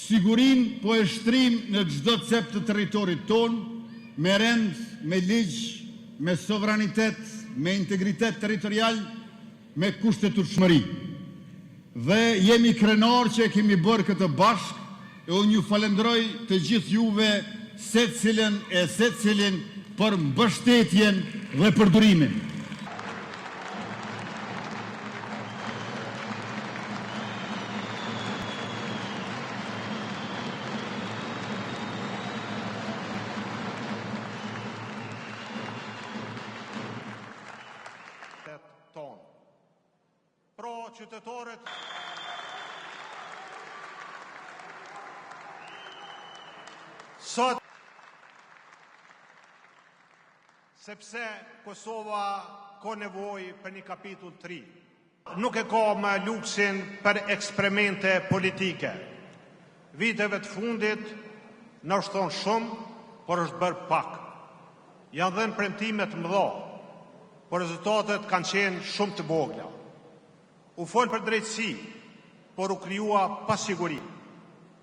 Sigurin po e shtrim në çdo cep të territorit ton, me rend, me ligj, me sovranitet, me integritet territorial, me kushtetutshmëri. Dhe jemi krenar që e kemi bërë këtë bashkë, e unë ju falenderoj të gjithë juve secilin për mbështetjen dhe përdurimin. Pro qytetarët sot, sepse Kosova ka nevojë për një kapitull 3. Nuk e ka më luksin për eksperimente politike. Viteve të fundit në është thonë shumë, por është bërë pak. Janë dhënë premtimet mëdha, por rezultatet kanë qenë shumë të vogla. U folë për drejtësi, por u krijua pasiguri.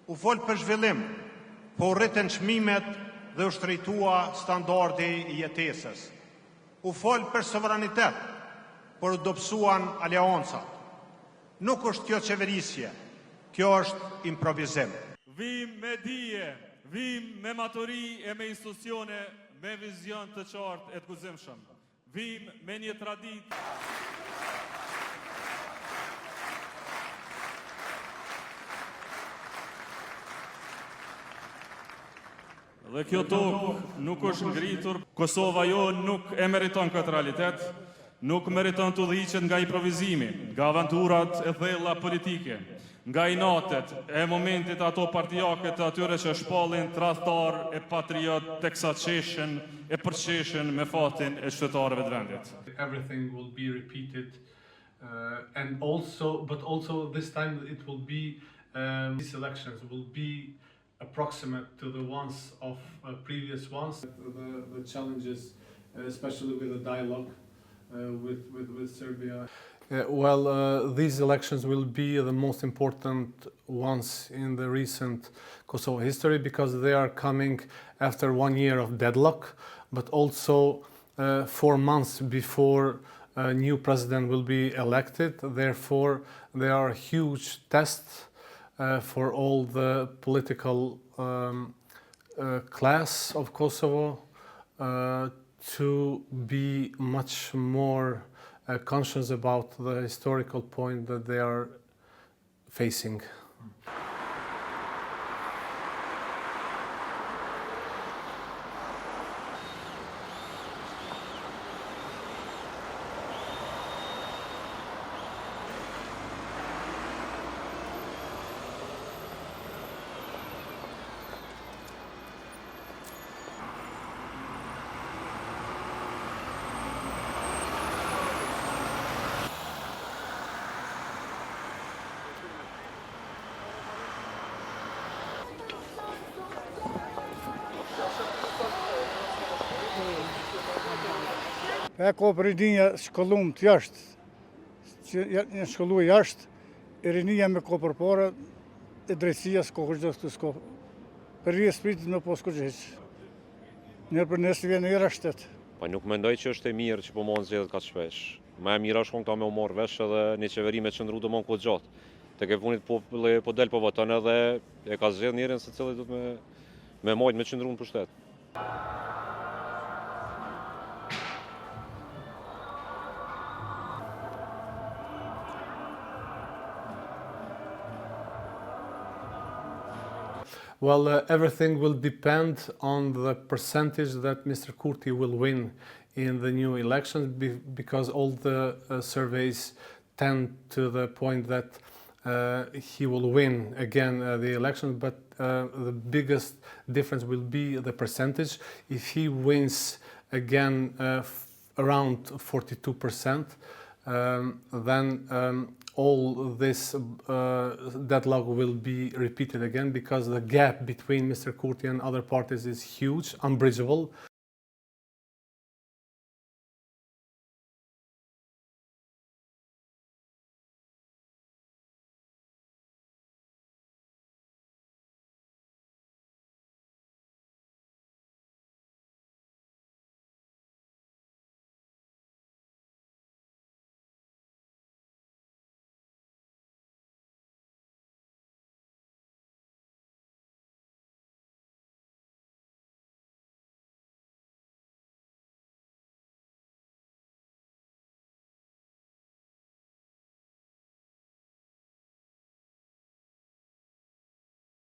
U folë për zhvillim, por u rritën çmimet dhe u shtrejtua standardi I jetesës. U folë për sovranitet, por u dobësuan aleancat. Nuk është kjo qeverisje, kjo është improvizim. Vim me dije, vim me maturi e me institucione, me vizion të qartë e të guzimshëm. Vim me një traditë. Dhe kjo tokë nuk është ngritur, Kosova jo nuk e meriton këtë realitet, nuk meriton të udhëhiqet nga improvizimi, nga aventurat e thella politike, nga inatet e momentit ato partijake të atyre që shpallin tradhtar e patriot teksa qeshen e përqeshen me fatin e qytetarëve të vendit. Everything will be repeated but also this time it will be these elections will be approximate to the ones of previous ones. The challenges, especially with the dialogue with Serbia. These elections will be the most important ones in the recent Kosovo history because they are coming after 1 year of deadlock, but also 4 months before a new president will be elected. Therefore, they are a huge test for all the political class of Kosovo to be much more conscious about the historical point that they are facing. E ka për rinja shkollum të jashtë, që janë shkollu jashtë, e rinja me ka për para, e drejtësia s'ka kërgjë të s'ka. Për rrje spritit me po s'ka gjithë. Njerë për nësë vjenë e rashtet. Pa nuk mendoj që është e mirë që po mohon zgjedhjet ka shpesh. Më e mira është këta me u marrë vesh edhe një qeveri me qëndru do mon këtë gjatë. Tek e funit po del po voton edhe e ka zgjedh njerën se cilë do të me majtë me qëndru në pushtet. Everything will depend on the percentage that Mr. Kurti will win in the new elections because all the surveys tend to the point that he will win again the election, but the biggest difference will be the percentage. If he wins again around 42%, then all this deadlock will be repeated again, because the gap between Mr. Kurti and other parties is huge, unbridgeable.